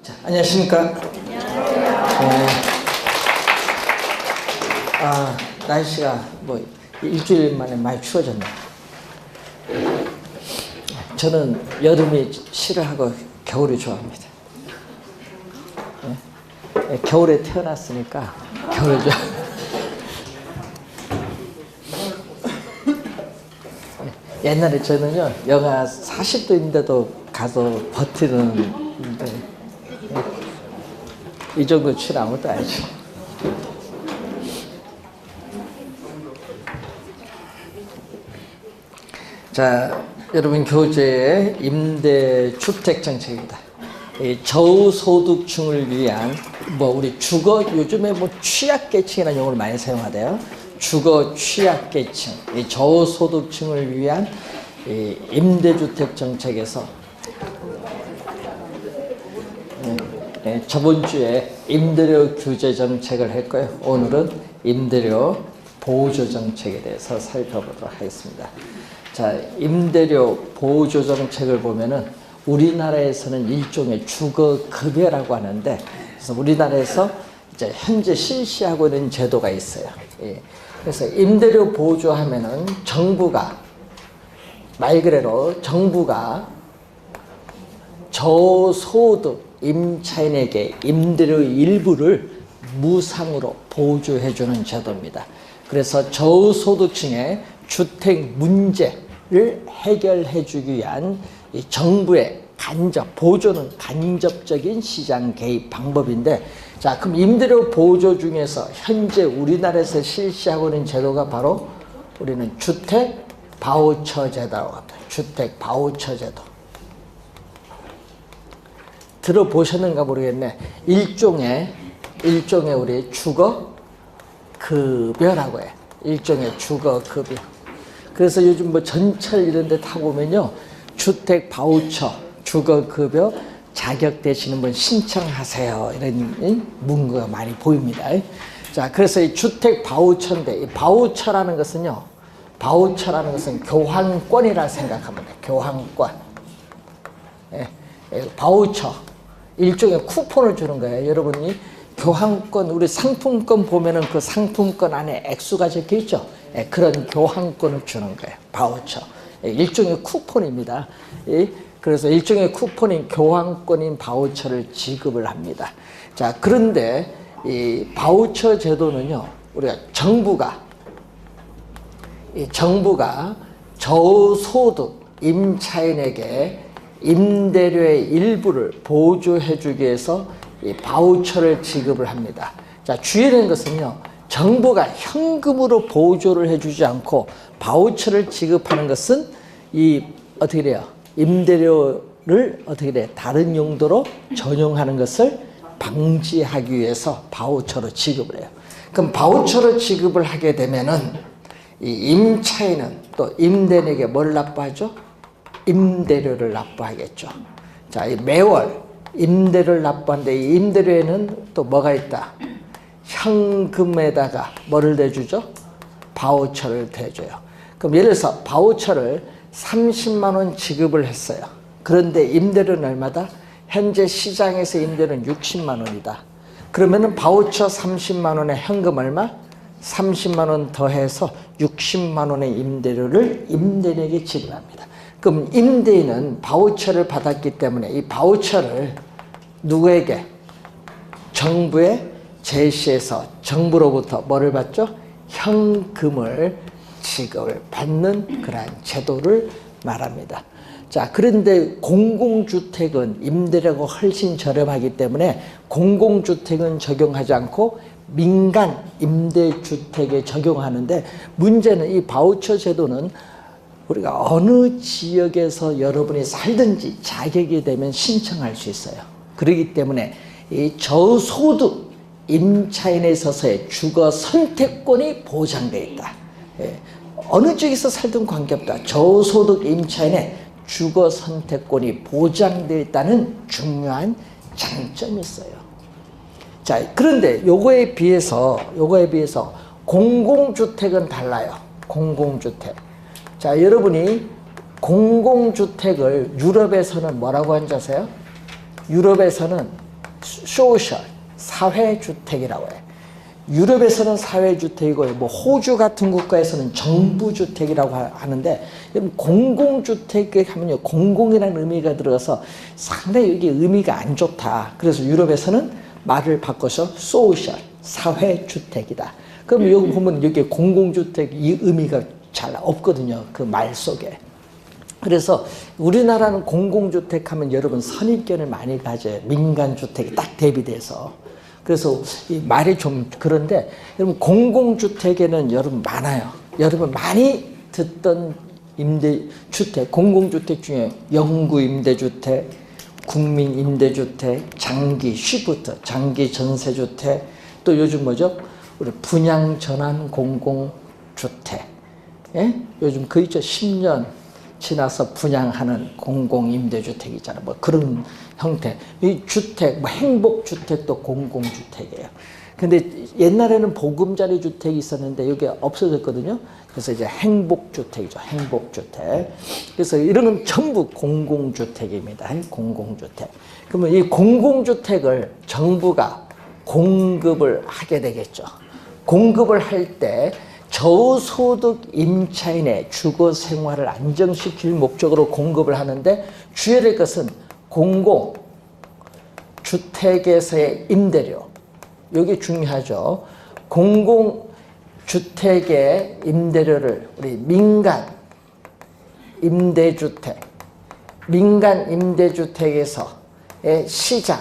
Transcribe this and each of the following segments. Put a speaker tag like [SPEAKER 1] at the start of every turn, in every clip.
[SPEAKER 1] 자, 안녕하십니까? 날씨가 뭐 일주일 만에 많이 추워졌네요. 저는 여름이 싫어하고 겨울이 좋아합니다. 겨울에 태어났으니까 겨울이 좋아. 옛날에 저는요, 영하 40도인데도 가서 버티는데, 이 정도 추위는 아무것도 아니죠. 자, 여러분, 교재의 임대주택 정책입니다. 저소득층을 위한, 우리 요즘에 취약계층이라는 용어를 많이 사용하대요. 주거 취약계층, 저소득층을 위한 임대주택 정책에서 저번 주에 임대료 규제 정책을 했고요. 오늘은 임대료 보조 정책에 대해서 살펴보도록 하겠습니다. 자, 임대료 보조 정책을 보면은 우리나라에서는 일종의 주거급여라고 하는데, 그래서 우리나라에서 이제 현재 실시하고 있는 제도가 있어요. 그래서 임대료 보조하면은 정부가, 말 그대로 정부가 저소득 임차인에게 임대료 일부를 무상으로 보조해주는 제도입니다. 그래서 저소득층의 주택 문제를 해결해주기 위한 이 정부의 보조는 간접적인 시장 개입 방법인데, 자, 그럼 임대료 보조 중에서 현재 우리나라에서 실시하고 있는 제도가 바로 우리는 주택 바우처 제도라고 합니다. 주택 바우처 제도. 들어보셨는가 모르겠네. 일종의 우리 주거급여라고 해. 일종의 주거급여. 그래서 요즘 전철 이런 데 타보면요, 주택 바우처, 주거급여 자격되시는 분 신청하세요, 이런 문구가 많이 보입니다. 자, 그래서 이 주택 바우처인데, 이 바우처라는 것은 교환권이라 생각하면 돼요. 교환권. 바우처. 일종의 쿠폰을 주는 거예요. 여러분이 교환권, 우리 상품권 보면은 그 상품권 안에 액수가 적혀 있죠. 그런 교환권을 주는 거예요. 바우처. 일종의 쿠폰입니다. 그래서 일종의 쿠폰인 교환권인 바우처를 지급을 합니다. 자, 그런데 이 바우처 제도는요, 우리가 정부가 저소득 임차인에게 임대료의 일부를 보조해주기 위해서 이 바우처를 지급을 합니다. 자, 주의하는 것은요, 정부가 현금으로 보조를 해주지 않고 바우처를 지급하는 것은 임대료를 다른 용도로 전용하는 것을 방지하기 위해서 바우처로 지급을 해요. 그럼 바우처로 지급을 하게 되면은 이 임차인은 또 임대인에게 뭘 납부하죠? 임대료를 납부하겠죠. 자, 매월 임대료를 납부하는데, 이 임대료에는 또 뭐가 있다? 현금에다가 뭐를 대주죠? 바우처를 대줘요. 그럼 예를 들어서 바우처를 30만 원 지급을 했어요. 그런데 임대료는 얼마다? 현재 시장에서 임대료는 60만 원이다. 그러면은 바우처 30만 원에 현금 얼마? 30만 원 더해서 60만 원의 임대료를 임대인에게 지급합니다. 그럼 임대인은 바우처를 받았기 때문에 이 바우처를 누구에게? 정부에 제시해서 정부로부터 뭐를 받죠? 현금을 지급을 받는 그러한 제도를 말합니다. 자, 그런데 공공주택은 임대료가 훨씬 저렴하기 때문에 공공주택은 적용하지 않고 민간 임대주택에 적용하는데, 문제는 이 바우처 제도는 우리가 어느 지역에서 여러분이 살든지 자격이 되면 신청할 수 있어요. 그렇기 때문에 이 저소득 임차인에 있어서의 주거 선택권이 보장되어 있다. 어느 쪽에서 살든 관계없다. 저소득 임차인의 주거 선택권이 보장되어 있다는 중요한 장점이 있어요. 자, 그런데 요거에 비해서 공공주택은 달라요. 공공주택. 자, 여러분이 공공주택을 유럽에서는 뭐라고 하는지 아세요? 유럽에서는 소셜, 사회주택이라고 해요. 유럽에서는 사회주택이고, 뭐 호주 같은 국가에서는 정부주택이라고 하는데, 공공주택 하면요, 공공이라는 의미가 들어가서 상당히 이게 의미가 안 좋다. 그래서 유럽에서는 말을 바꿔서 소셜, 사회주택이다. 그럼 여기 보면 여기 공공주택 이 의미가 잘 없거든요. 그 말 속에. 그래서 우리나라는 공공주택 하면 여러분 선입견을 많이 가져요. 민간주택이 딱 대비돼서. 그래서 이 말이 좀 그런데 여러분 공공주택에는 여러분 많아요. 여러분 많이 듣던 임대주택, 공공주택 중에 영구임대주택, 국민임대주택, 장기 쉬프트, 장기 전세주택, 또 요즘 뭐죠? 우리 분양전환 공공주택. 예? 요즘 그 있죠. 10년 지나서 분양하는 공공임대주택 있잖아요. 뭐 그런 형태. 이 주택, 뭐 행복주택도 공공주택이에요. 근데 옛날에는 보금자리 주택이 있었는데 이게 없어졌거든요. 그래서 이제 행복주택이죠. 행복주택. 그래서 이런 건 전부 공공주택입니다. 공공주택. 그러면 이 공공주택을 정부가 공급을 하게 되겠죠. 공급을 할 때 저소득 임차인의 주거 생활을 안정시킬 목적으로 공급을 하는데 주의해야 될 것은 공공주택에서의 임대료. 이게 중요하죠. 공공주택의 임대료를 우리 민간 임대주택에서의 시장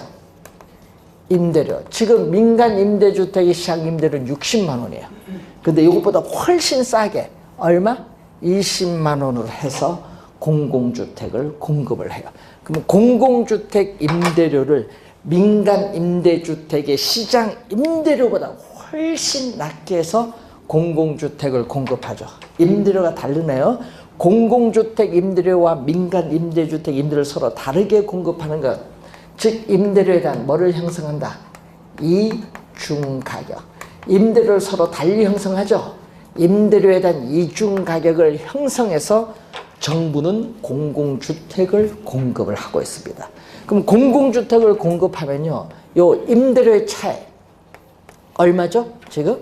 [SPEAKER 1] 임대료. 지금 민간 임대주택의 시장 임대료는 60만 원이에요. 근데 이것보다 훨씬 싸게 얼마? 20만 원으로 해서 공공주택을 공급을 해요. 그러면 공공주택 임대료를 민간 임대주택의 시장 임대료보다 훨씬 낮게 해서 공공주택을 공급하죠. 임대료가 다르네요. 공공주택 임대료와 민간 임대주택 임대료를 서로 다르게 공급하는 것. 즉 임대료에 대한 뭐를 형성한다? 이중가격. 임대료를 서로 달리 형성하죠. 임대료에 대한 이중가격을 형성해서 정부는 공공주택을 공급을 하고 있습니다. 그럼 공공주택을 공급하면요, 요 임대료의 차액 얼마죠? 지금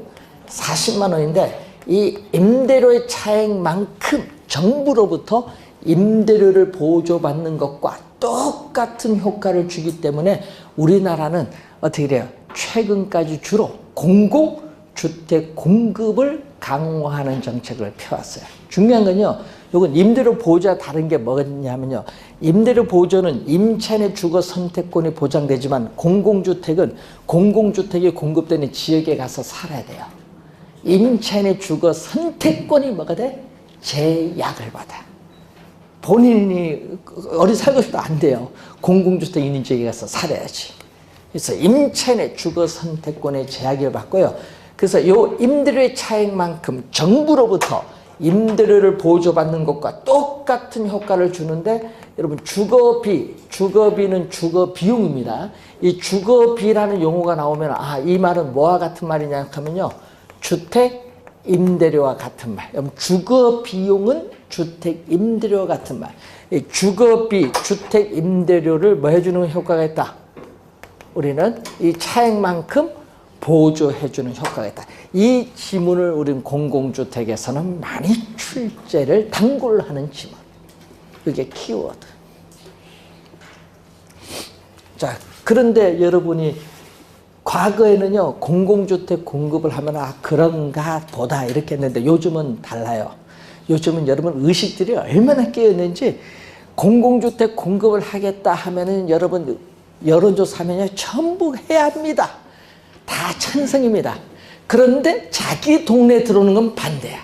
[SPEAKER 1] 40만 원인데 이 임대료의 차액만큼 정부로부터 임대료를 보조받는 것과 똑같은 효과를 주기 때문에 우리나라는 어떻게 돼요? 최근까지 주로 공공주택 공급을 강화하는 정책을 펴왔어요. 중요한 건요, 이건 임대료 보호자 다른 게 뭐냐면요, 임대료 보호자는 임차인의 주거 선택권이 보장되지만 공공주택은 공공주택이 공급되는 지역에 가서 살아야 돼요. 임차인의 주거 선택권이 뭐가 돼? 제약을 받아. 본인이 어디 살고 싶어도 안 돼요. 공공주택 있는 지역에 가서 살아야지. 그래서 임차인의 주거 선택권의 제약을 받고요. 그래서 이 임대료의 차액만큼 정부로부터 임대료를 보조받는 것과 똑같은 효과를 주는데, 여러분 주거비는 주거비용입니다. 이 주거비라는 용어가 나오면 이 말은 뭐와 같은 말이냐 하면요, 주택 임대료와 같은 말. 주거비용은 주택 임대료와 같은 말. 이 주거비, 주택 임대료를 뭐 해주는 효과가 있다? 우리는 이 차액만큼 보조해주는 효과가 있다. 이 지문을 우리는 공공주택에서는 많이 출제를 단골하는 지문. 이게 키워드. 자, 그런데 여러분이 과거에는요, 공공주택 공급을 하면 그런가 보다 이렇게 했는데 요즘은 달라요. 요즘은 여러분 의식들이 얼마나 깨어있는지, 공공주택 공급을 하겠다 하면은 여러분 여론조사하면요, 전부 해야 합니다. 다 찬성입니다. 그런데 자기 동네에 들어오는 건 반대야.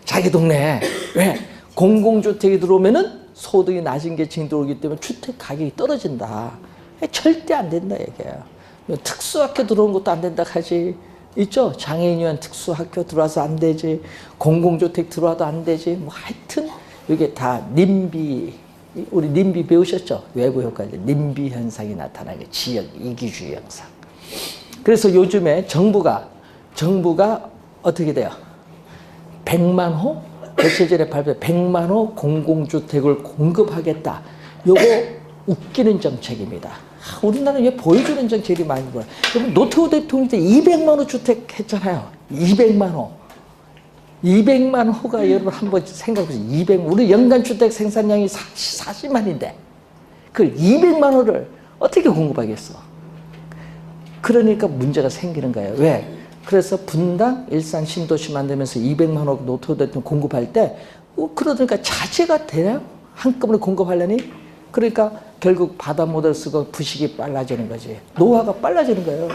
[SPEAKER 1] 자기 동네에. 왜? 공공주택이 들어오면은 소득이 낮은 계층이 들어오기 때문에 주택 가격이 떨어진다. 절대 안 된다 얘기예요. 특수학교 들어온 것도 안 된다 하지. 있죠? 장애인 위한 특수학교 들어와서 안 되지. 공공주택 들어와도 안 되지. 뭐 하여튼 이게 다 님비, 우리 님비 배우셨죠? 외부 효과죠. 님비 현상이 나타나게 지역 이기주의 현상. 그래서 요즘에 정부가 어떻게 돼요? 100만 호? 며칠 전에 발표 100만 호 공공주택을 공급하겠다. 요거 웃기는 정책입니다. 우리나라는 왜 보여주는 점 제일 많이 보여. 여러분, 노태우 대통령이 200만 호 주택 했잖아요. 200만 호. 200만 호가 여러분 한번 생각해보세요. 200, 우리 연간 주택 생산량이 40만인데, 그 200만 호를 어떻게 공급하겠어? 그러니까 문제가 생기는 거예요. 왜? 그래서 분당 일산 신도시 만들면서 200만 호 노태우 대통령 공급할 때, 그러니까 자제가 되나요? 한꺼번에 공급하려니? 그러니까 결국 바다 모델 쓰고 부식이 빨라지는 거지. 노화가 빨라지는 거예요.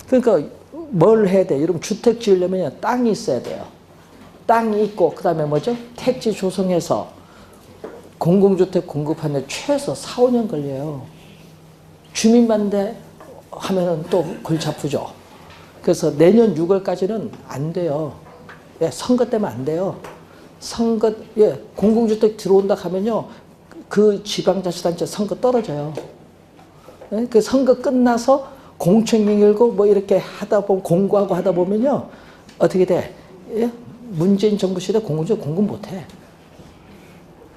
[SPEAKER 1] 그러니까 뭘 해야 돼? 여러분, 주택 지으려면 땅이 있어야 돼요. 땅이 있고, 그 다음에 뭐죠? 택지 조성해서 공공주택 공급하는데 최소 4, 5년 걸려요. 주민반대 하면은 또 골치 아프죠. 그래서 내년 6월까지는 안 돼요. 예, 선거 때문에 안 돼요. 선거, 예, 공공주택 들어온다 하면요, 그 지방자치단체 선거 떨어져요. 예, 그 선거 끝나서 공청회 열고 뭐 이렇게 하다 보면, 공고하고 하다 보면요, 어떻게 돼? 예? 문재인 정부 시대 공공주택 공급 못 해.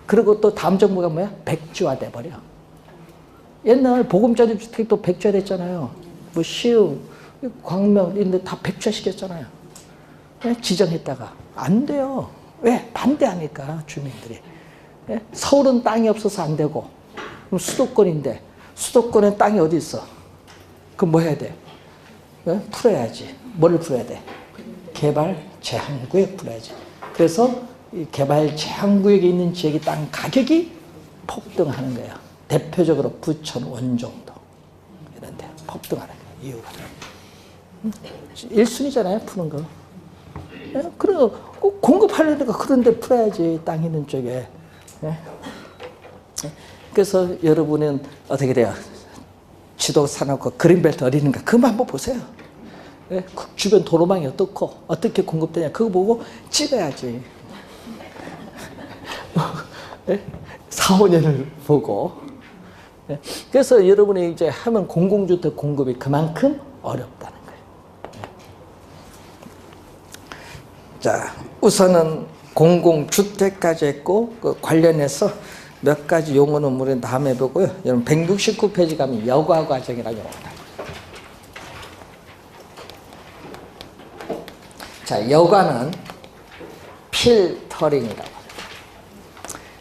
[SPEAKER 1] 그리고 또 다음 정부가 뭐야? 백지화 돼버려. 옛날 보금자리 주택도 백지화 됐잖아요. 뭐 시흥, 광명, 이런데 다 백지화 시켰잖아요. 예? 지정했다가. 안 돼요. 왜? 반대하니까, 주민들이. 예? 서울은 땅이 없어서 안 되고, 그럼 수도권인데, 수도권에 땅이 어디 있어? 그럼 뭐 해야 돼? 예? 풀어야지. 뭐를 풀어야 돼? 개발 제한구역 풀어야지. 그래서 이 개발 제한구역에 있는 지역의 땅 가격이 폭등하는 거예요. 대표적으로 부천, 원종도 이런 데 폭등하는 거예요. 이유가. 1순위잖아요, 푸는 거. 예? 그래서 꼭 공급하려니까 그런 데 풀어야지, 땅 있는 쪽에. 예? 그래서 여러분은 어떻게 돼요? 지도 사놓고 그린벨트 어디는가 그것만 한번 보세요. 예? 주변 도로망이 어떻고 어떻게 공급되냐 그거 보고 찍어야지. 예? 4, 5년을 보고. 예? 그래서 여러분이 이제 하면 공공주택 공급이 그만큼 어렵다는 거예요. 예. 자, 우선은 공공주택까지 했고, 그 관련해서 몇 가지 용어는 우리 다음에 보고요. 여러분 169페이지 가면 여과 과정이라는 용어입니다. 자, 여과는 필터링이라고 합니다.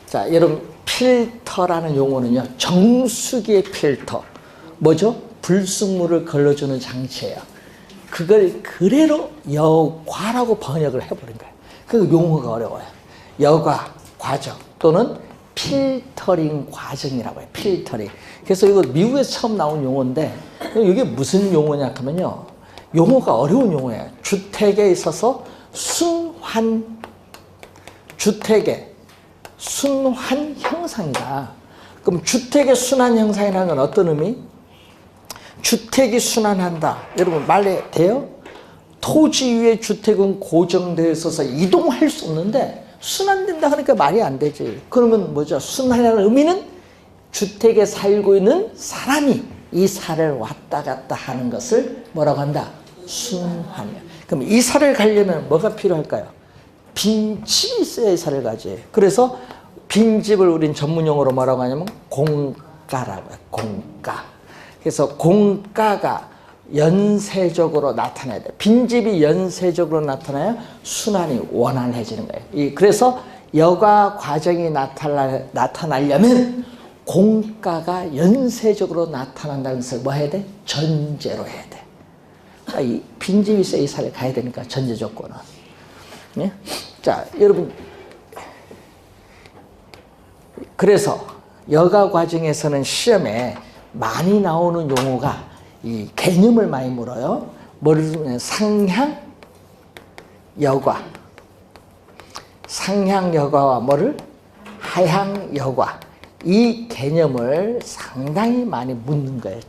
[SPEAKER 1] 자, 여러분 필터라는 용어는요, 정수기의 필터. 뭐죠? 불순물을 걸러주는 장치예요. 그걸 그대로 여과라고 번역을 해버린 거예요. 그 용어가 어려워요. 여과 과정 또는 필터링 과정이라고 해요. 필터링. 그래서 이거 미국에서 처음 나온 용어인데, 이게 무슨 용어냐 하면요, 용어가 어려운 용어예요. 주택에 있어서 주택의 순환 형상이다. 그럼 주택의 순환 형상이라는 건 어떤 의미? 주택이 순환한다. 여러분 말에 돼요? 토지 위에 주택은 고정되어 있어서 이동할 수 없는데 순환된다 하니까 말이 안 되지. 그러면 뭐죠? 순환이라는 의미는 주택에 살고 있는 사람이 이사를 왔다 갔다 하는 것을 뭐라고 한다? 순환이야. 그럼 이사를 가려면 뭐가 필요할까요? 빈집이 있어야 이사를 가지. 그래서 빈집을 우린 전문용어로 뭐라고 하냐면 공가라고 해요. 공가. 그래서 공가가 연쇄적으로 나타나야 돼. 빈집이 연쇄적으로 나타나야 순환이 원활해지는 거예요. 그래서 여과 과정이 나타나려면 공가가 연쇄적으로 나타난다는 것을 뭐 해야 돼? 전제로 해야 돼. 이 빈집이 있어야 이사를 가야 되니까 전제 조건은. 예? 자, 여러분. 그래서 여가 과정에서는 시험에 많이 나오는 용어가 이 개념을 많이 물어요. 뭐를 상향 여과, 상향 여과와 뭐를 하향 여과, 이 개념을 상당히 많이 묻는 거예요.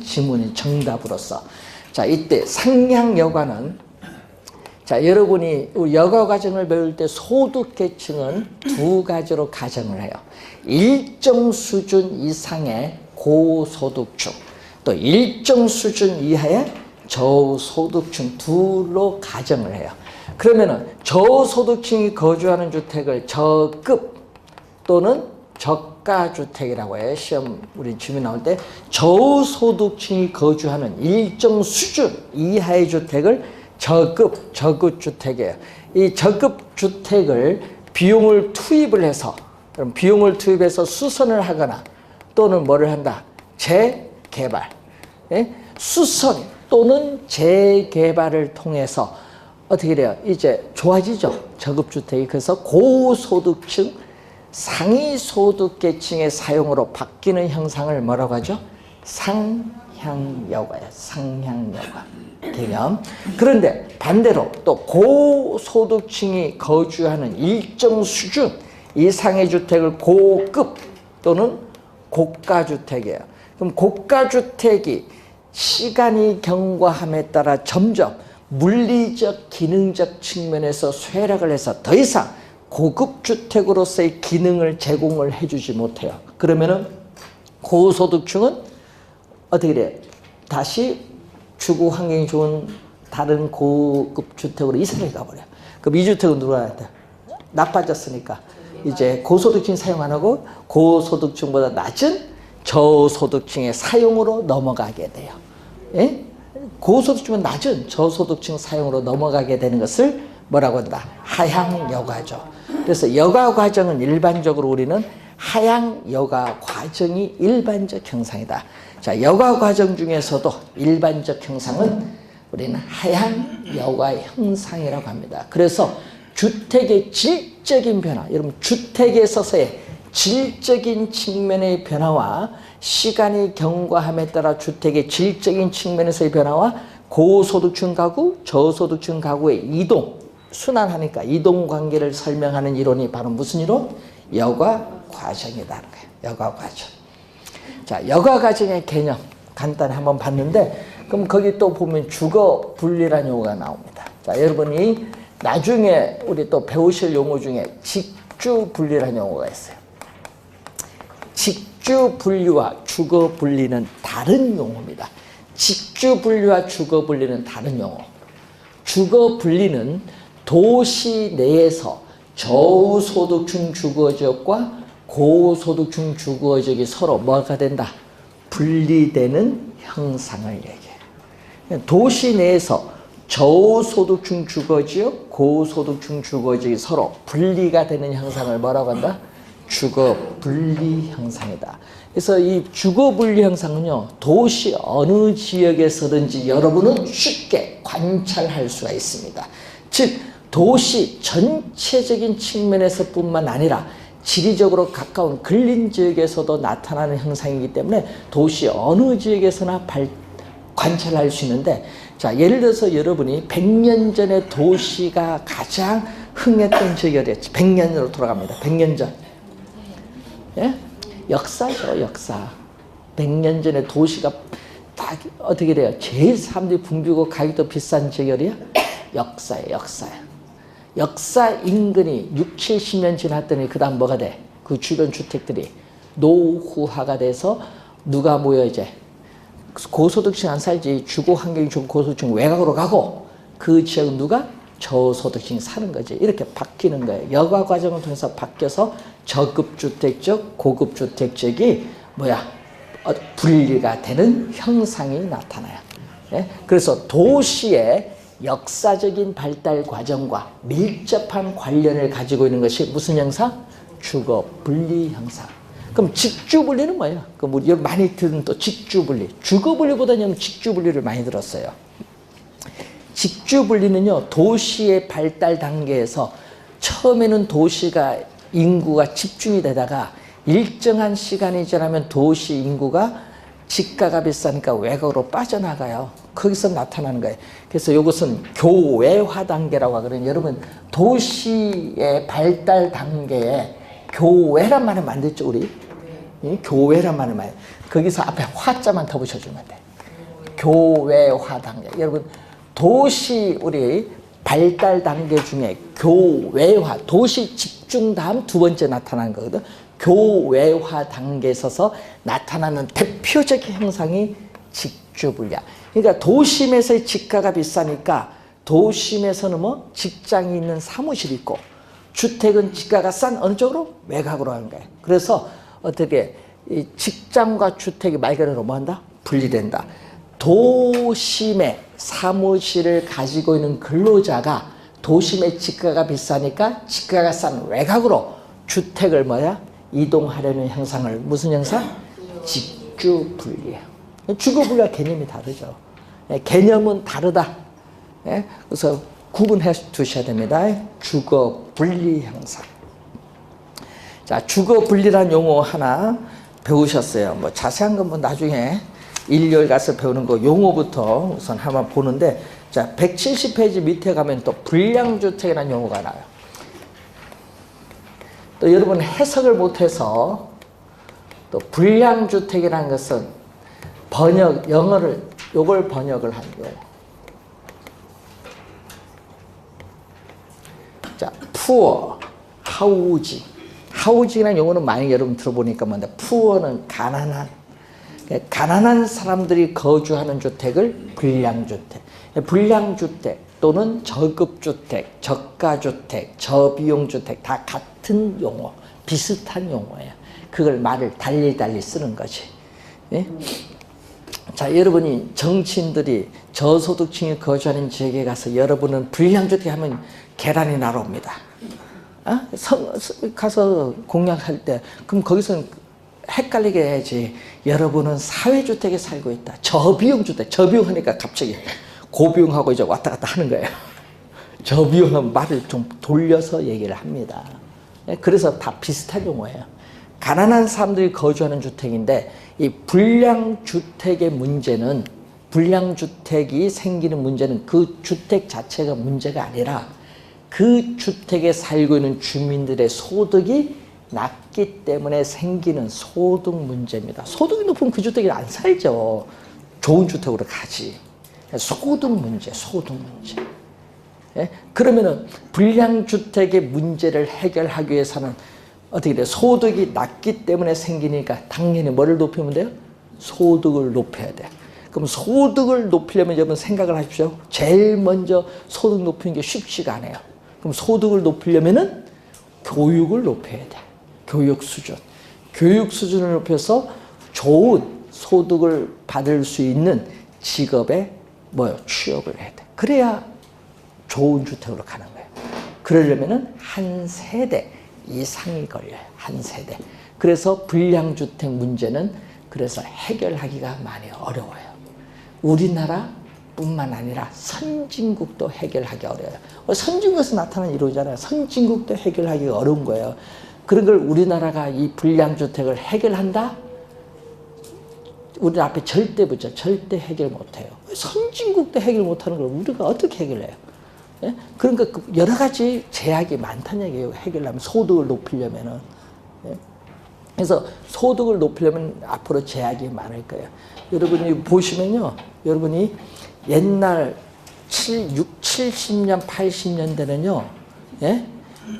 [SPEAKER 1] 지문의 정답으로서. 자, 이때 상향 여과는, 자, 여러분이 여가 과정을 배울 때 소득 계층은 두 가지로 가정을 해요. 일정 수준 이상의 고소득층, 또 일정 수준 이하의 저소득층 둘로 가정을 해요. 그러면은 저소득층이 거주하는 주택을 저급 또는 저가주택이라고 해요. 시험 우리 질문 나올 때 저소득층이 거주하는 일정 수준 이하의 주택을 저급주택이에요. 이 저급주택을 비용을 투입을 해서 그럼 비용을 투입해서 수선을 하거나 또는 뭐를 한다? 재개발. 예? 수선 또는 재개발을 통해서 어떻게 돼요? 이제 좋아지죠. 저급주택이. 그래서 고소득층, 상위소득계층의 사용으로 바뀌는 형상을 뭐라고 하죠? 상향여가예요. 상향여가 개념. 그런데 반대로 또 고소득층이 거주하는 일정 수준 이상의 주택을 고급 또는 고가주택이에요. 그럼 고가주택이 시간이 경과함에 따라 점점 물리적, 기능적 측면에서 쇠락을 해서 더 이상 고급주택으로서의 기능을 제공을 해주지 못해요. 그러면은 고소득층은 어떻게 돼요? 다시 주거 환경이 좋은 다른 고급 주택으로 이사를 가버려요. 그럼 이 주택은 누가 해야 돼? 나빠졌으니까 이제 고소득층 사용 안 하고 고소득층보다 낮은 저소득층의 사용으로 넘어가게 돼요. 예? 고소득층은 낮은 저소득층 사용으로 넘어가게 되는 것을 뭐라고 한다? 하향여가죠. 그래서 여가 과정은 일반적으로 우리는 하향여가 과정이 일반적 형상이다. 자, 여가 과정 중에서도 일반적 형상은 우리는 하향여가 형상이라고 합니다. 그래서 주택의 질적인 변화, 여러분 주택에 있어서의 질적인 측면의 변화와 시간이 경과함에 따라 주택의 질적인 측면에서의 변화와 고소득층 가구, 저소득층 가구의 이동, 순환하니까 이동 관계를 설명하는 이론이 바로 무슨 이론? 여가 과정이라는 거예요. 여가 과정. 자, 여가 과정의 개념 간단히 한번 봤는데 그럼 거기 또 보면 주거 분리라는 용어가 나옵니다. 자, 여러분이 나중에 우리 또 배우실 용어 중에 직주 분리라는 용어가 있어요. 직주 분리와 주거 분리는 다른 용어입니다. 직주 분리와 주거 분리는 다른 용어. 주거 분리는 도시 내에서 저소득층 주거지역과 고소득층 주거지역이 서로 뭐가 된다? 분리되는 형상을 얘기해요. 도시 내에서 저소득층 주거지역, 고소득층 주거지역이 서로 분리가 되는 형상을 뭐라고 한다? 주거 분리 형상이다. 그래서 이 주거 분리 형상은요, 도시 어느 지역에서든지 여러분은 쉽게 관찰할 수가 있습니다. 즉, 도시 전체적인 측면에서뿐만 아니라 지리적으로 가까운 근린 지역에서도 나타나는 형상이기 때문에 도시 어느 지역에서나 관찰할 수 있는데, 자, 예를 들어서 여러분이 100년 전에 도시가 가장 흥했던 지역이 어디였지? 100년 전으로 돌아갑니다. 100년 전. 예? 역사죠, 역사. 100년 전에 도시가 딱 어떻게 돼요? 제일 사람들이 붐비고 가격이 더 비싼 지역이 어디야? 역사예요, 역사야. 역사 인근이 6, 70년 지났더니 그 다음 뭐가 돼? 그 주변 주택들이 노후화가 돼서 누가 모여 이제 고소득층 안 살지 주거 환경이 좋은 고소득층 외곽으로 가고 그 지역은 누가? 저소득층이 사는 거지. 이렇게 바뀌는 거예요. 여가 과정을 통해서 바뀌어서 저급주택적, 고급주택적이 분리가 되는 형상이 나타나요. 예? 그래서 도시의 역사적인 발달 과정과 밀접한 관련을 가지고 있는 것이 무슨 형상? 주거 분리 형상. 그럼 직주 분리는 뭐예요? 그럼 우리 많이 들은 또 직주 분리. 주거 분리보다는 직주 분리를 많이 들었어요. 직주 분리는요, 도시의 발달 단계에서 처음에는 도시가 인구가 집중이 되다가 일정한 시간이 지나면 도시 인구가 집가가 비싸니까 외곽으로 빠져나가요. 거기서 나타나는 거예요. 그래서 이것은 교외화 단계라고 하거든요. 여러분, 도시의 발달 단계에 교외란 말을 만들죠, 우리? 교외란 말을 만들. 거기서 앞에 화자만 더 붙여주면 돼. 교외화 단계. 여러분, 도시 우리 발달 단계 중에 교외화, 도시 집중 다음 두 번째 나타나는 거거든. 교외화 단계에 있어서 나타나는 대표적인 형상이 직주분리야. 그러니까 도심에서의 집가가 비싸니까 도심에서는 직장이 있는 사무실이 있고 주택은 지가가 싼 어느 쪽으로? 외곽으로 하는 거예요. 그래서 어떻게 이 직장과 주택이 말 그대로 뭐 한다? 분리된다. 도심에 사무실을 가지고 있는 근로자가 도심의 지가가 비싸니까 지가가 싼 외곽으로 주택을 뭐야? 이동하려는 형상을 무슨 형상? 직주분리예요. 주거분리와 개념이 다르죠. 개념은 다르다. 그래서 구분해 두셔야 됩니다. 주거분리 형상. 자, 주거분리란 용어 하나 배우셨어요. 뭐 자세한 건 뭐 나중에 1, 2월 가서 배우는 거 용어부터 우선 한번 보는데, 자, 170페이지 밑에 가면 또 불량주택이라는 용어가 나와요. 또 여러분 해석을 못해서 또 불량주택이라는 것은 영어를 요걸 번역을 한 거예요. 자, poor, housing이라는 용어는 많이 여러분 들어보니까 뭔데, poor는 가난한 사람들이 거주하는 주택을 불량주택, 불량주택 또는 저급주택, 저가주택, 저비용주택 다 같은 용어, 비슷한 용어예요. 그걸 말을 달리 쓰는 거지. 예? 자, 여러분이 정치인들이 저소득층이 거주하는 지역에 가서 여러분은 불량주택 하면 계란이 날아옵니다. 가서 공약할 때 그럼 거기서는 헷갈리게 해야지. 여러분은 사회주택에 살고 있다. 저비용주택. 저비용하니까 갑자기 고비용하고 이제 왔다 갔다 하는 거예요. 저비용은 말을 좀 돌려서 얘기를 합니다. 그래서 다 비슷한 용어예요. 가난한 사람들이 거주하는 주택인데, 이 불량주택의 문제는, 불량주택이 생기는 문제는 그 주택 자체가 문제가 아니라 그 주택에 살고 있는 주민들의 소득이 낮기 때문에 생기는 소득 문제입니다. 소득이 높으면 그 주택에 안 살죠. 좋은 주택으로 가지. 소득 문제. 예? 그러면은 불량주택의 문제를 해결하기 위해서는 어떻게 돼요? 소득이 낮기 때문에 생기니까 당연히 뭐를 높이면 돼요? 소득을 높여야 돼. 그럼 소득을 높이려면 여러분 생각을 하십시오. 제일 먼저 소득 높이는 게 쉽지가 않아요. 그럼 소득을 높이려면은 교육을 높여야 돼. 교육 수준을 높여서 좋은 소득을 받을 수 있는 직업에 취업을 해야 돼. 그래야 좋은 주택으로 가는 거예요. 그러려면은 한 세대 이상이 걸려요. 한 세대. 그래서 불량주택 문제는 그래서 해결하기가 많이 어려워요. 우리나라뿐만 아니라 선진국도 해결하기 어려워요. 선진국에서 나타나는 이론이잖아요. 선진국도 해결하기가 어려운 거예요. 그런 걸 우리나라가 이 불량주택을 해결한다? 우리 앞에 절대 붙죠. 절대 해결 못해요. 선진국도 해결 못하는 걸 우리가 어떻게 해결해요? 예? 그러니까 여러 가지 제약이 많다는 얘기예요. 해결하면, 소득을 높이려면은. 예? 그래서 소득을 높이려면 앞으로 제약이 많을 거예요. 여러분이 보시면요. 여러분이 옛날 70년, 80년대는요. 예?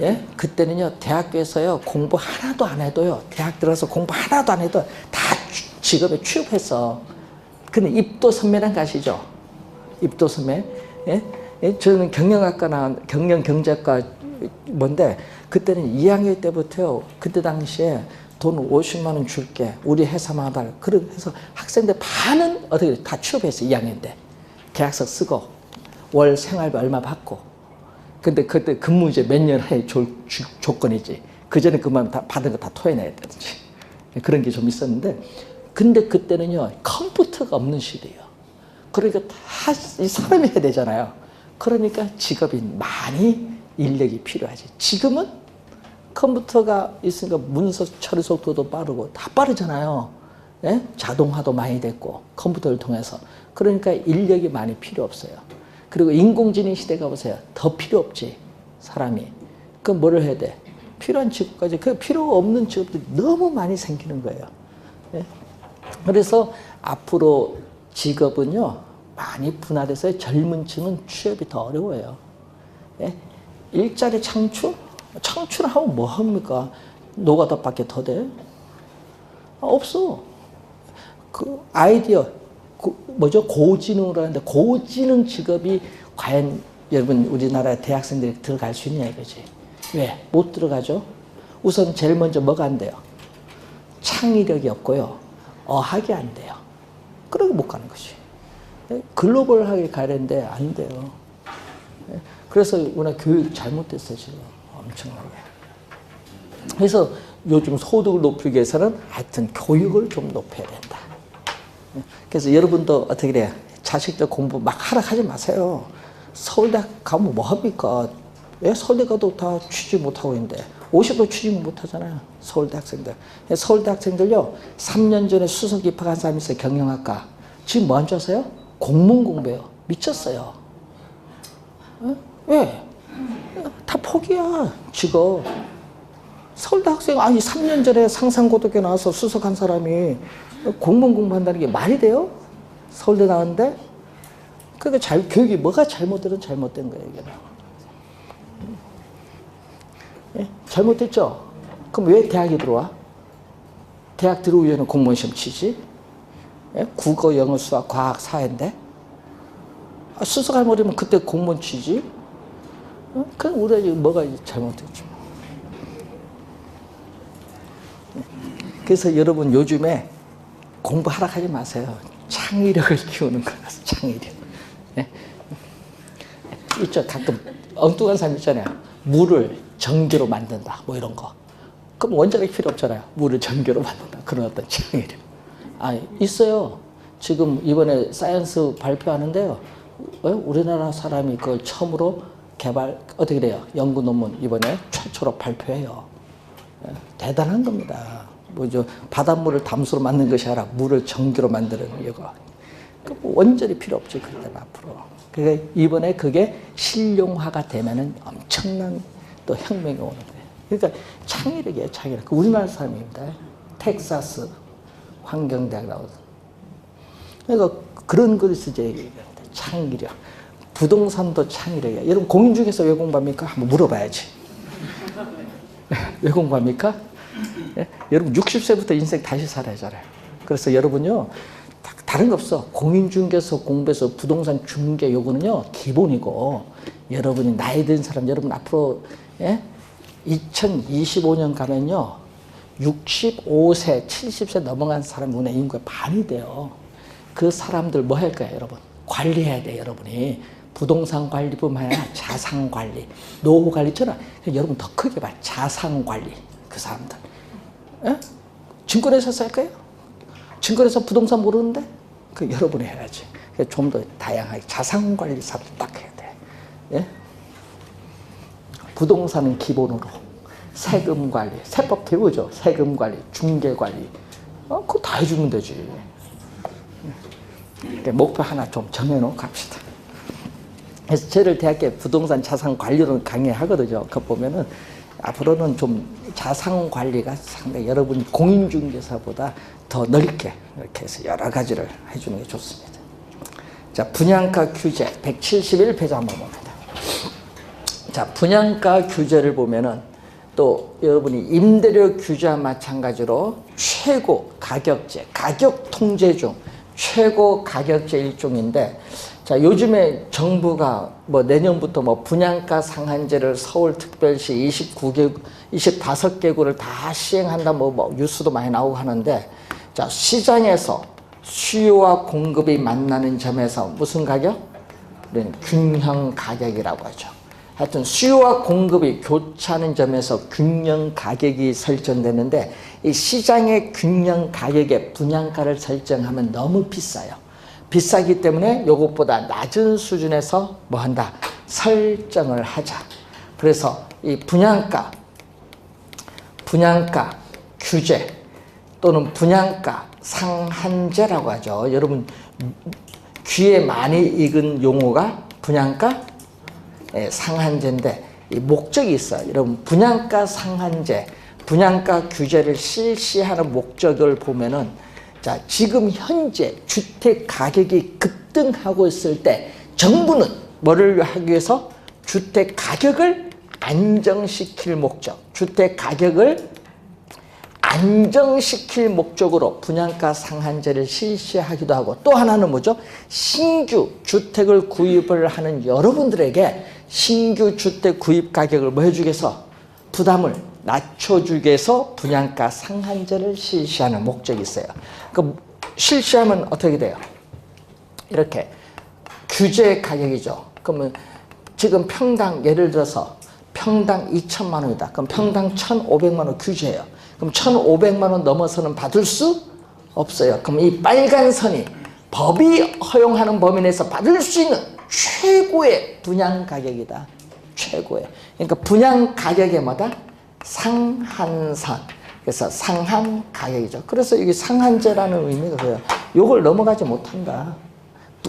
[SPEAKER 1] 예? 그때는요. 대학교에서요. 공부 하나도 안 해도요. 대학 들어서 공부 하나도 안 해도 다 직업에 취업했어. 근데 입도선매란 거 아시죠? 입도선매. 예? 예? 저는 경영경제학과 뭔데, 그때는 2학년 때부터요. 그때 당시에 돈 50만 원 줄게. 우리 회사만 하다. 그래서 학생들 반은 어떻게 다 취업했어. 2학년 때. 계약서 쓰고 월 생활비 얼마 받고. 근데 그때 근무 이제 몇 년 해 조건이지. 그 전에 그만 다 받은 거 다 토해내야 되지. 그런 게 좀 있었는데, 근데 그때는요 컴퓨터가 없는 시대예요. 그러니까 다 이 사람이 해야 되잖아요. 그러니까 직업이 많이 인력이 필요하지. 지금은 컴퓨터가 있으니까 문서 처리 속도도 빠르고 다 빠르잖아요. 예? 자동화도 많이 됐고 컴퓨터를 통해서. 그러니까 인력이 많이 필요 없어요. 그리고 인공지능 시대가 보세요. 더 필요 없지, 사람이. 그럼 뭐를 해야 돼? 필요한 직업까지. 그 필요 없는 직업들이 너무 많이 생기는 거예요. 예? 그래서 앞으로 직업은요 많이 분화돼서 젊은 층은 취업이 더 어려워요. 예? 일자리 창출을 하면 뭐 합니까? 노가다밖에 더 돼? 없어. 그 아이디어, 고지능으로 하는데, 고지능 직업이 과연 여러분 우리나라 대학생들이 들어갈 수 있냐 이거지. 왜? 못 들어가죠? 우선 제일 먼저 뭐가 안 돼요? 창의력이 없고요. 어학이 안 돼요. 그러고 못 가는 것이. 글로벌하게 가야 되는데 안 돼요. 그래서 우리나라 교육 잘못됐어요, 지금. 엄청나게. 그래서 요즘 소득을 높이기 위해서는 하여튼 교육을 좀 높여야 된다. 그래서 여러분도 어떻게 돼요? 자식들 공부 막 하라 하지 마세요. 서울대 가면 뭐 합니까? 왜 서울대 가도 다 취직 못하고 있는데 50도 취직 못하잖아요. 서울대 학생들. 서울대 학생들요. 3년 전에 수석 입학한 사람이 있어요. 경영학과. 지금 뭐 한 줄 아세요? 공문 공부해요. 미쳤어요. 왜? 다 포기야. 직업. 서울대 학생 아니 3년 전에 상상고등학교 나와서 수석한 사람이 공문 공부한다는 게 말이 돼요? 서울대 나왔는데? 그러니까 교육이 뭐가 잘못되든 잘못된 거예요. 이게. 예? 잘못됐죠? 그럼 왜 대학에 들어와? 대학 들어오기 전에 공무원 시험 치지? 예? 국어, 영어, 수학, 과학, 사회인데? 수석할머리면 그때 공무원 치지? 그럼 우리가 뭐가 잘못됐죠? 그래서 여러분 요즘에 공부하라 하지 마세요. 창의력을 키우는 거라서 창의력. 네? 있죠. 가끔 엉뚱한 사람 있잖아요. 물을 전기로 만든다. 뭐 이런 거. 그럼 원자력이 필요 없잖아요. 물을 전기로 만든다. 그런 어떤 창의력. 있어요. 지금 이번에 사이언스 발표하는데요. 우리나라 사람이 그걸 처음으로 어떻게 돼요? 연구 논문 이번에 최초로 발표해요. 대단한 겁니다. 뭐죠? 바닷물을 담수로 만든 것이 아니라 물을 전기로 만드는 이거. 원전이 필요 없지, 그때는 앞으로. 그러니까 이번에 그게 실용화가 되면은 엄청난 또 혁명이 오는 거예요. 그러니까 창의력이에요, 창의력. 우리나라 사람입니다. 텍사스 환경대학 나오던. 그러니까 그런 것을 이제 얘기합니다. 창의력. 부동산도 창의력이에요. 여러분 공인 중개사 왜 공부합니까? 한번 물어봐야지. 왜 공부합니까? 예? 여러분 60세부터 인생 다시 살아야잖아요. 그래서 여러분요. 다른 거 없어. 공인중개사 공부해서 부동산 중개 요거는요. 기본이고 여러분이 나이 든 사람 여러분 앞으로 2025년 가면요. 65세, 70세 넘어간 사람 눈에 인구의 반이 돼요. 그 사람들 뭐 할 거예요, 여러분? 관리해야 돼, 여러분이. 부동산 관리뿐만 아니라 자산 관리, 노후 관리 있잖아. 여러분 더 크게 봐. 자산 관리. 그 사람들. 예? 증권회사 살 거예요? 증권회사 부동산 모르는데? 그 여러분이 해야지. 좀 더 다양하게 자산 관리 사업을 딱 해야 돼. 예? 부동산은 기본으로. 세금 관리, 세법 배우죠. 세금 관리, 중개 관리. 그거 다 해주면 되지. 목표 하나 좀 정해놓고 갑시다. 그래서 저를 대학교 부동산 자산 관리로 강의하거든요. 그거 보면은 앞으로는 좀 자산 관리가 상당히 여러분 공인중개사보다 더 넓게 이렇게 해서 여러 가지를 해주는 게 좋습니다. 자, 분양가 규제 171페이지 한번 봅니다. 자, 분양가 규제를 보면은 또 여러분이 임대료 규제와 마찬가지로 최고 가격제, 가격 통제 중 최고 가격제 일종인데, 자, 요즘에 정부가 뭐 내년부터 뭐 분양가 상한제를 서울특별시 25개구를 다 시행한다 뭐 뉴스도 많이 나오고 하는데, 자, 시장에서 수요와 공급이 만나는 점에서 무슨 가격? 우리는 균형 가격이라고 하죠. 하여튼 수요와 공급이 교차하는 점에서 균형 가격이 설정되는데, 이 시장의 균형 가격에 분양가를 설정하면 너무 비싸요. 비싸기 때문에 이것보다 낮은 수준에서 뭐 한다? 설정을 하자. 그래서 이 분양가 규제 또는 분양가 상한제라고 하죠. 여러분 귀에 많이 익은 용어가 분양가 상한제인데 이 목적이 있어요. 여러분 분양가 상한제, 분양가 규제를 실시하는 목적을 보면은, 자, 지금 현재 주택 가격이 급등하고 있을 때 정부는 뭐를 하기 위해서? 주택 가격을 안정시킬 목적, 주택 가격을 안정시킬 목적으로 분양가 상한제를 실시하기도 하고, 또 하나는 뭐죠? 신규 주택을 구입을 하는 여러분들에게 신규 주택 구입 가격을 뭐 해주기 위해서? 부담을 낮춰주기 위해서 분양가 상한제를 실시하는 목적이 있어요. 그 실시하면 어떻게 돼요? 이렇게 규제 가격이죠. 그러면 지금 평당 예를 들어서 평당 2천만 원이다. 그럼 평당 1,500만 원 규제예요. 그럼 1,500만 원 넘어서는 받을 수 없어요. 그럼 이 빨간 선이 법이 허용하는 범위 내에서 받을 수 있는 최고의 분양 가격이다. 최고의. 그러니까 분양 가격의 뭐다? 상한선. 그래서 상한 가격이죠. 그래서 이게 상한제라는 의미가 그래요. 요걸 넘어가지 못한다.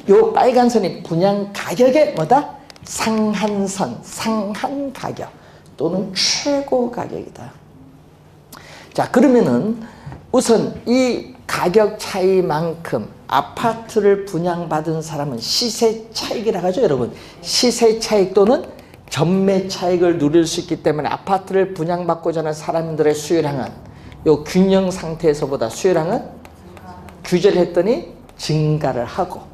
[SPEAKER 1] 요 빨간 선이 분양 가격의 뭐다? 상한선, 상한 가격 또는 최고 가격이다. 자, 그러면은 우선 이 가격 차이만큼 아파트를 분양받은 사람은 시세 차익이라고 하죠, 여러분. 시세 차익 또는 전매 차익을 누릴 수 있기 때문에 아파트를 분양받고자 하는 사람들의 수요량은 요 균형 상태에서보다 수요량은 규제를 했더니 증가를 하고,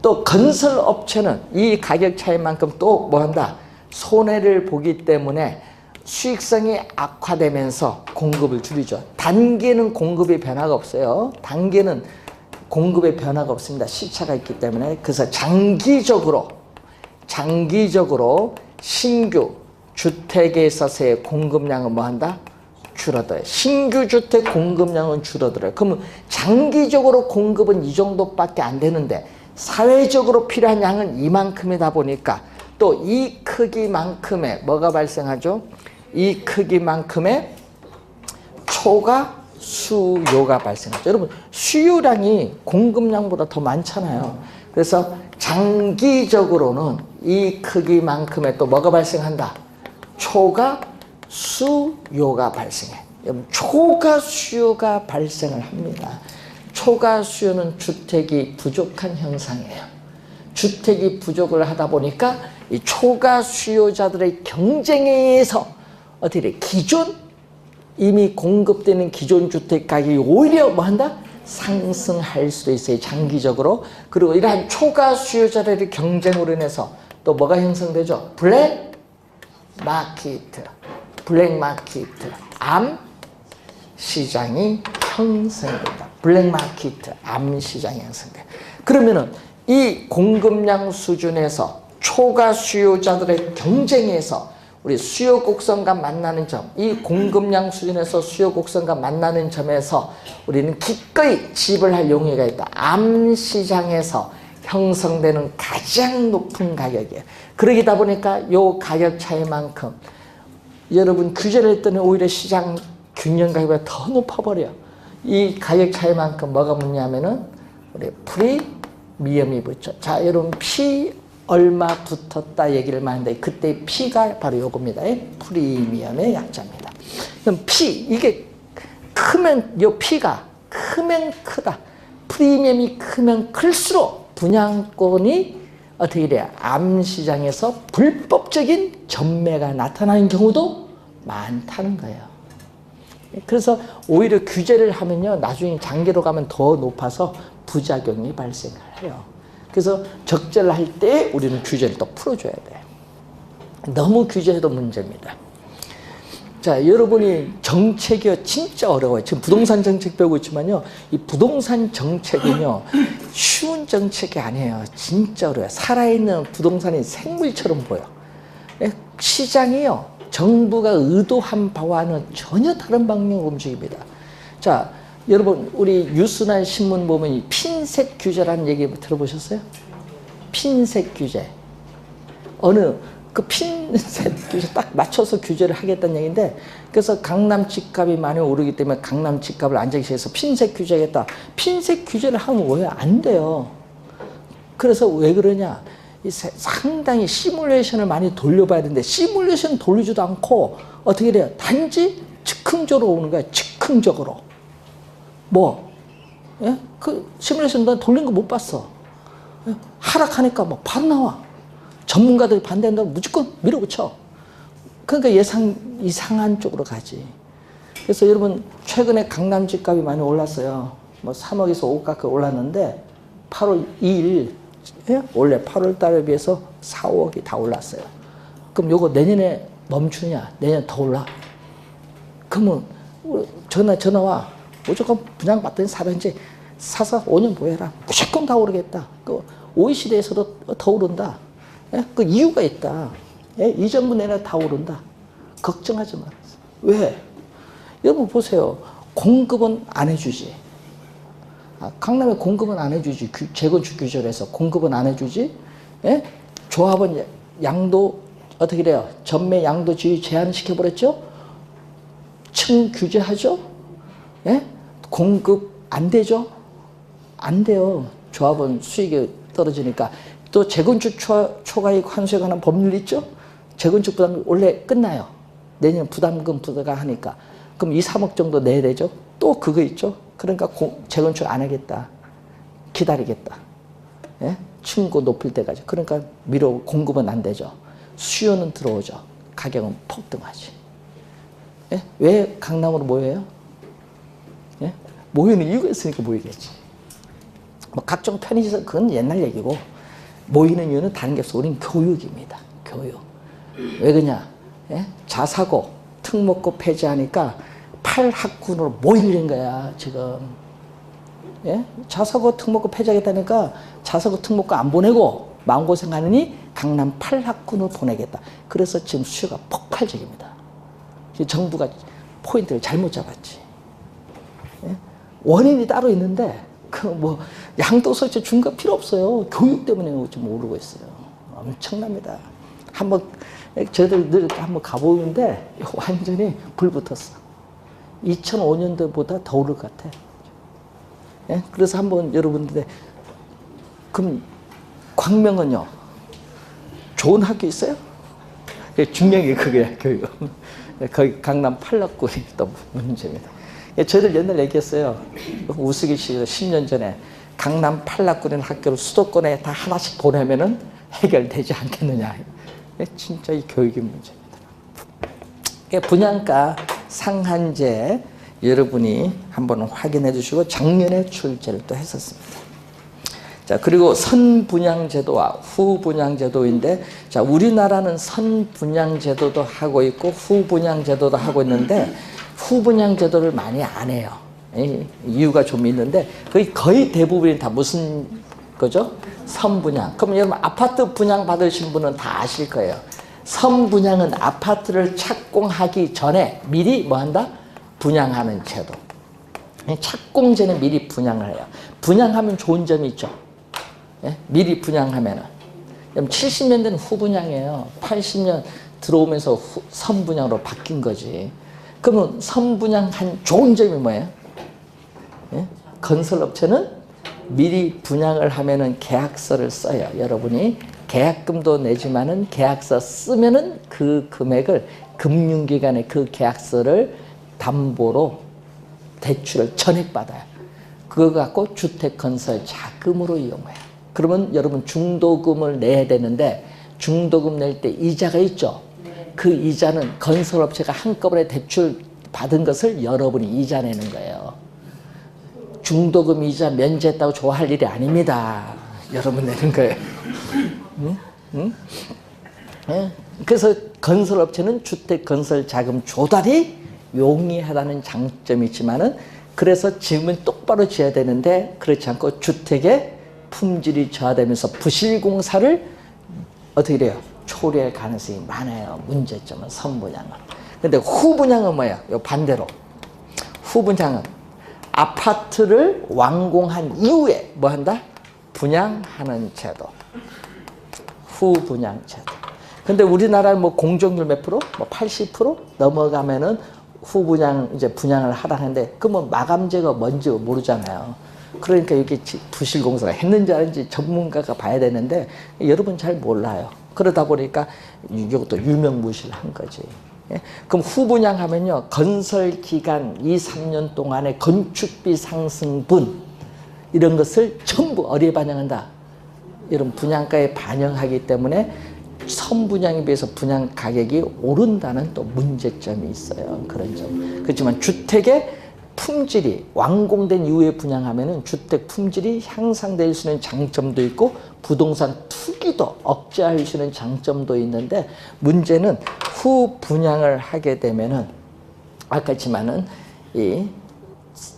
[SPEAKER 1] 또 건설업체는 이 가격 차이만큼 또 뭐한다? 손해를 보기 때문에 수익성이 악화되면서 공급을 줄이죠. 단기에는 공급의 변화가 없어요. 단기에는 공급의 변화가 없습니다. 시차가 있기 때문에. 그래서 장기적으로 신규 주택에 있어서의 공급량은 뭐한다? 줄어들어요. 신규 주택 공급량은 줄어들어요. 그러면 장기적으로 공급은 이 정도밖에 안 되는데 사회적으로 필요한 양은 이만큼이다 보니까 또 이 크기만큼의 뭐가 발생하죠? 이 크기만큼의 초과 수요가 발생하죠. 여러분, 수요량이 공급량보다 더 많잖아요. 그래서 장기적으로는 이 크기만큼의 또 뭐가 발생한다? 초과 수요가 발생해. 여러분, 초과 수요가 발생을 합니다. 초과 수요는 주택이 부족한 현상이에요. 주택이 부족을 하다 보니까 이 초과 수요자들의 경쟁에 의해서 어떻게 돼? 이미 공급되는 기존 주택 가격이 오히려 뭐한다? 상승할 수도 있어요. 장기적으로. 그리고 이러한 초과 수요자들의 경쟁으로 인해서 또 뭐가 형성되죠? 블랙 마케트, 암 시장이 형성된다. 블랙 마케트, 암 시장이 형성돼. 그러면은 이 공급량 수준에서 초과 수요자들의 경쟁에서 우리 수요 곡선과 만나는 점, 이 공급량 수준에서 수요 곡선과 만나는 점에서 우리는 기꺼이 지불할 용의가 있다. 암 시장에서 형성되는 가장 높은 가격이에요. 그러다 보니까 이 가격 차이만큼 여러분 규제를 했더니 오히려 시장 균형 가격이 더 높아버려. 이 가격 차이만큼 뭐가 묻냐면은 우리 프리미엄이 붙죠. 자, 여러분 P 얼마 붙었다 얘기를 많이 하는데 그때 P가 바로 요겁니다. 프리미엄의 약자입니다. 그럼 P, 이게 크면, 요 P가 크면 크다. 프리미엄이 크면 클수록 분양권이 어떻게 돼요? 암시장에서 불법적인 전매가 나타나는 경우도 많다는 거예요. 그래서 오히려 규제를 하면요, 나중에 장기로 가면 더 높아서 부작용이 발생을 해요. 그래서 적절할 때 우리는 규제를 또 풀어줘야 돼요. 너무 규제해도 문제입니다. 자, 여러분이 정책이 진짜 어려워요. 지금 부동산 정책 배우고 있지만요, 이 부동산 정책은요, 쉬운 정책이 아니에요. 진짜 어려워요. 살아있는 부동산이 생물처럼 보여. 시장이요, 정부가 의도한 바와는 전혀 다른 방향으로 움직입니다. 자, 여러분, 우리 뉴스나 신문 보면 이 핀셋 규제라는 얘기 들어보셨어요? 핀셋 규제. 그 핀셋 규제 딱 맞춰서 규제를 하겠다는 얘기인데, 그래서 강남 집값이 많이 오르기 때문에 강남 집값을 안정시켜서 핀셋 규제하겠다. 핀셋 규제를 하면 왜 안 돼요? 그래서 왜 그러냐? 상당히 시뮬레이션을 많이 돌려봐야 되는데 시뮬레이션 돌리지도 않고 어떻게 돼요? 단지 즉흥적으로 오는 거야. 즉흥적으로. 뭐? 예? 그 시뮬레이션 난 돌린 거 못 봤어. 예? 하락하니까 뭐 바로 나와. 전문가들이 반대한다고 무조건 밀어붙여. 그러니까 이상한 쪽으로 가지. 그래서 여러분, 최근에 강남 집값이 많이 올랐어요. 뭐 3억에서 5억 가까이 올랐는데 8월 2일, 예? 원래 8월 달에 비해서 4, 5억이 다 올랐어요. 그럼 요거 내년에 멈추냐? 내년 더 올라? 그러면 전화 와. 무조건 분양받더니 사든지 사서 5년 보유해라. 무조건 다 오르겠다. 그 OECD에서도 더 오른다. 예? 그 이유가 있다. 예? 이 정부 내내 다 오른다. 걱정하지 말았어. 왜? 여러분 보세요. 공급은 안 해주지. 강남에 공급은 안 해주지. 재건축 규제에서 공급은 안 해주지. 예? 조합은 양도 어떻게 돼요? 전매 양도주의 제한시켜버렸죠? 층 규제하죠? 예? 공급 안 되죠? 안 돼요. 조합은 수익이 떨어지니까. 또 재건축 초과이익 환수에 관한 법률 있죠? 재건축 부담금 원래 끝나요. 내년 부담금 부과하니까. 그럼 2, 3억 정도 내야 되죠? 또 그거 있죠? 그러니까 재건축 안 하겠다. 기다리겠다. 예? 층고 높일 때까지. 그러니까 공급은 안 되죠. 수요는 들어오죠. 가격은 폭등하지. 예? 왜 강남으로 모여요? 예? 모이는 이유가 있으니까 모이겠지. 뭐 각종 편의시설 그건 옛날 얘기고 모이는 이유는 다른 게 없어. 우린 교육입니다. 교육. 왜 그러냐? 예? 자사고, 특목고 폐지하니까 8학군으로 모이는 거야 지금. 예? 자사고, 특목고 폐지하겠다니까 자사고, 특목고 안 보내고 마음고생하느니 강남 8학군을 보내겠다. 그래서 지금 수요가 폭발적입니다. 정부가 포인트를 잘못 잡았지. 예? 원인이 따로 있는데 그 뭐 양도소득세 준 거 필요 없어요. 교육 때문에 좀 오르고 있어요. 엄청납니다. 한번 저희들 늘 한번 가보는데 완전히 불 붙었어. 2005년도보다 더 오를 것 같아. 예? 그래서 한번 여러분들 그럼 광명은요 좋은 학교 있어요? 중요한 게 그거야. 교육. 거기 강남 8학군이 또 문제입니다. 저희들 옛날 얘기했어요. 우스기 씨가 10년 전에 강남 8학군인 학교를 수도권에 다 하나씩 보내면은 해결되지 않겠느냐. 진짜 이 교육이 문제입니다. 분양가 상한제 여러분이 한번 확인해 주시고 작년에 출제를 또 했었습니다. 자, 그리고 선분양제도와 후분양제도인데, 자, 우리나라는 선분양제도도 하고 있고 후분양제도도 하고 있는데 후분양제도를 많이 안 해요. 이유가 좀 있는데 거의 대부분이 다 무슨 거죠? 선분양. 그럼 여러분 아파트 분양 받으신 분은 다 아실 거예요. 선분양은 아파트를 착공하기 전에 미리 뭐 한다? 분양하는 제도. 착공전에 미리 분양을 해요. 분양하면 좋은 점이 있죠. 예? 미리 분양하면은. 70년대는 후분양이에요. 80년 들어오면서 선분양으로 바뀐 거지. 그러면 선분양한 좋은 점이 뭐예요? 예? 건설업체는 미리 분양을 하면은 계약서를 써요. 여러분이 계약금도 내지만은 계약서 쓰면은 그 금액을 금융기관에 그 계약서를 담보로 대출을 전액받아요. 그거 갖고 주택건설 자금으로 이용해요. 그러면 여러분 중도금을 내야 되는데 중도금 낼 때 이자가 있죠. 그 이자는 건설업체가 한꺼번에 대출 받은 것을 여러분이 이자 내는 거예요. 중도금 이자 면제했다고 좋아할 일이 아닙니다. 여러분 내는 거예요. 응? 응? 예? 그래서 건설업체는 주택건설 자금 조달이 용이하다는 장점이 있지만은 그래서 지으면 똑바로 지어야 되는데 그렇지 않고 주택의 품질이 저하되면서 부실공사를 어떻게 돼요? 초래할 가능성이 많아요. 문제점은 선분양은. 근데 후분양은 뭐예요? 반대로. 후분양은 아파트를 완공한 이후에 뭐 한다? 분양하는 제도. 후분양 제도. 근데 우리나라는 뭐 공정률 몇 프로? 뭐 80% 넘어가면은 후분양 이제 분양을 하라 하는데 그러면 마감재가 뭔지 모르잖아요. 그러니까 이게 부실공사가 했는지 아닌지 전문가가 봐야 되는데 여러분 잘 몰라요. 그러다 보니까 이것도 유명무실한 거지. 예? 그럼 후분양하면요 건설기간 2, 3년 동안의 건축비 상승분 이런 것을 전부 어디에 반영한다? 이런 분양가에 반영하기 때문에 선분양에 비해서 분양 가격이 오른다는 또 문제점이 있어요. 그런 점. 그렇지만 주택의 품질이 완공된 이후에 분양하면은 주택 품질이 향상될 수 있는 장점도 있고 부동산 투기도 억제할 수 있는 장점도 있는데 문제는 후 분양을 하게 되면은 아까 했지만은 이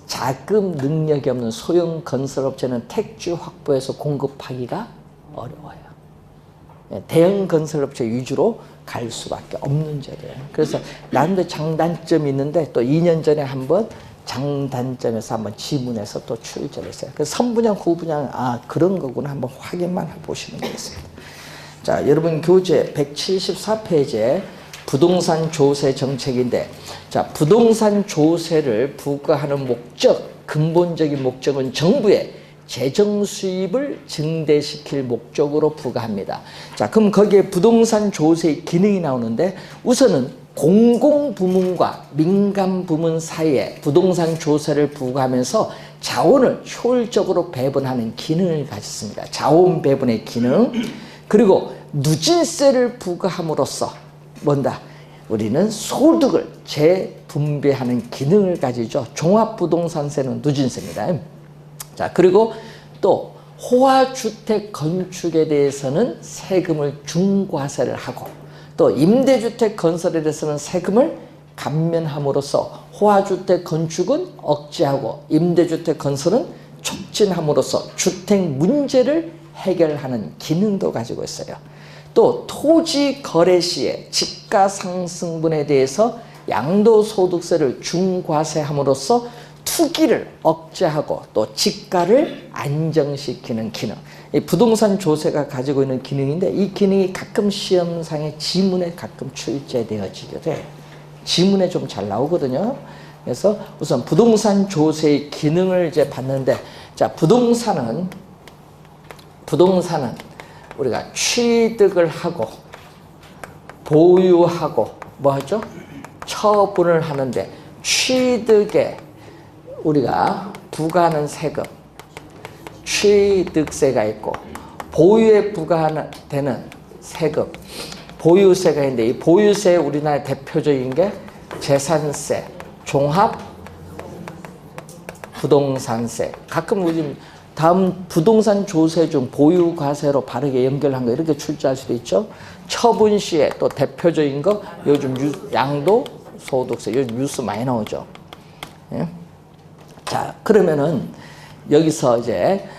[SPEAKER 1] 자금 능력이 없는 소형 건설업체는 택지 확보해서 공급하기가 어려워요. 대형 건설업체 위주로 갈 수밖에 없는 자리예요. 그래서 나름대로 장단점이 있는데 또 2년 전에 한번 장단점에서 한번 지문에서 또 출제를 했어요. 그래서 선분양, 후분양, 그런 거구나 한번 확인만 해보시면 되겠습니다. 자, 여러분 교재 174페이지에 부동산 조세 정책인데, 자, 부동산 조세를 부과하는 목적, 근본적인 목적은 정부의 재정 수입을 증대시킬 목적으로 부과합니다. 자, 그럼 거기에 부동산 조세의 기능이 나오는데, 우선은 공공부문과 민간부문 사이에 부동산 조세를 부과하면서 자원을 효율적으로 배분하는 기능을 가졌습니다. 자원 배분의 기능. 그리고 누진세를 부과함으로써 뭔다? 우리는 소득을 재분배하는 기능을 가지죠. 종합부동산세는 누진세입니다. 자, 그리고 또 호화주택 건축에 대해서는 세금을 중과세를 하고, 또 임대주택 건설에 대해서는 세금을 감면함으로써 호화주택 건축은 억제하고 임대주택 건설은 촉진함으로써 주택 문제를 해결하는 기능도 가지고 있어요. 또 토지 거래 시에 집가 상승분에 대해서 양도소득세를 중과세함으로써 투기를 억제하고 또 집가를 안정시키는 기능. 이 부동산 조세가 가지고 있는 기능인데, 이 기능이 가끔 시험상의 지문에 가끔 출제되어지게 돼요. 지문에 좀 잘 나오거든요. 그래서 우선 부동산 조세의 기능을 이제 봤는데, 자, 부동산은 우리가 취득을 하고 보유하고 뭐 하죠? 처분을 하는데, 취득에 우리가 부과하는 세금, 취득세가 있고, 보유에 부과되는 세금, 보유세가 있는데, 이 보유세 우리나라의 대표적인 게 재산세, 종합부동산세. 가끔 우리 다음 부동산 조세 중 보유과세로 바르게 연결한 거 이렇게 출제할 수도 있죠. 처분시에 또 대표적인 거 요즘 양도소득세, 요즘 뉴스 많이 나오죠. 예? 자, 그러면은 여기서 이제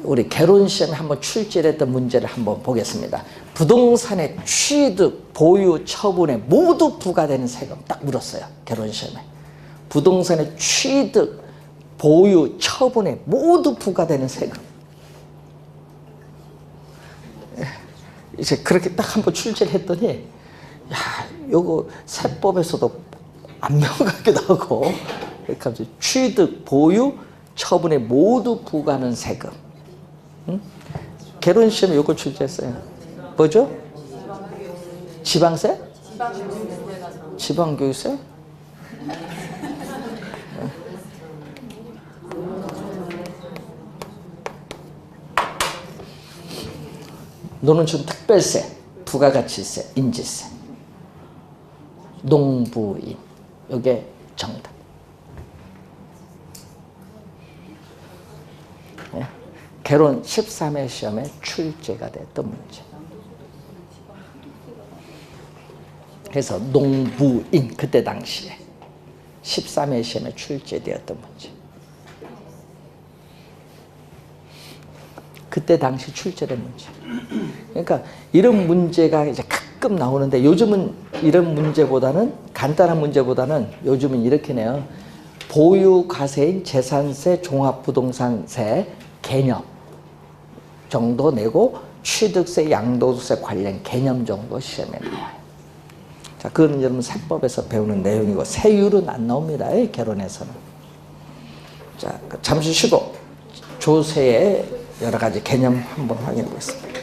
[SPEAKER 1] 우리 개론시험에 한번 출제했던 문제를 한번 보겠습니다. 부동산의 취득, 보유, 처분에 모두 부과되는 세금 딱 물었어요. 개론시험에. 부동산의 취득, 보유, 처분에 모두 부과되는 세금. 이제 그렇게 딱 한번 출제를 했더니, 야, 요거 세법에서도 안 명확하기도 하고, 그러니까 취득, 보유, 처분에 모두 부과하는 세금. 응? 개론시험에 요거 출제했어요. 뭐죠? 지방세? 지방교육세? 노는촌 특별세, 부가가치세, 인지세, 농부인. 이게 정답. 예? 개론 13회 시험에 출제가 됐던 문제. 그래서 농부인, 그때 당시에 13회 시험에 출제되었던 문제. 그때 당시 출제된 문제. 그러니까 이런 문제가 이제 가끔 나오는데, 요즘은 이런 문제보다는, 간단한 문제보다는 요즘은 이렇게 내요. 보유과세인 재산세, 종합부동산세 개념 정도 내고, 취득세, 양도세 관련 개념 정도 시험에 나와요. 자, 그건 여러분 세법에서 배우는 내용이고, 세율은 안 나옵니다. 개론에서는. 자, 잠시 쉬고 조세의 여러 가지 개념 한번 확인해 보겠습니다.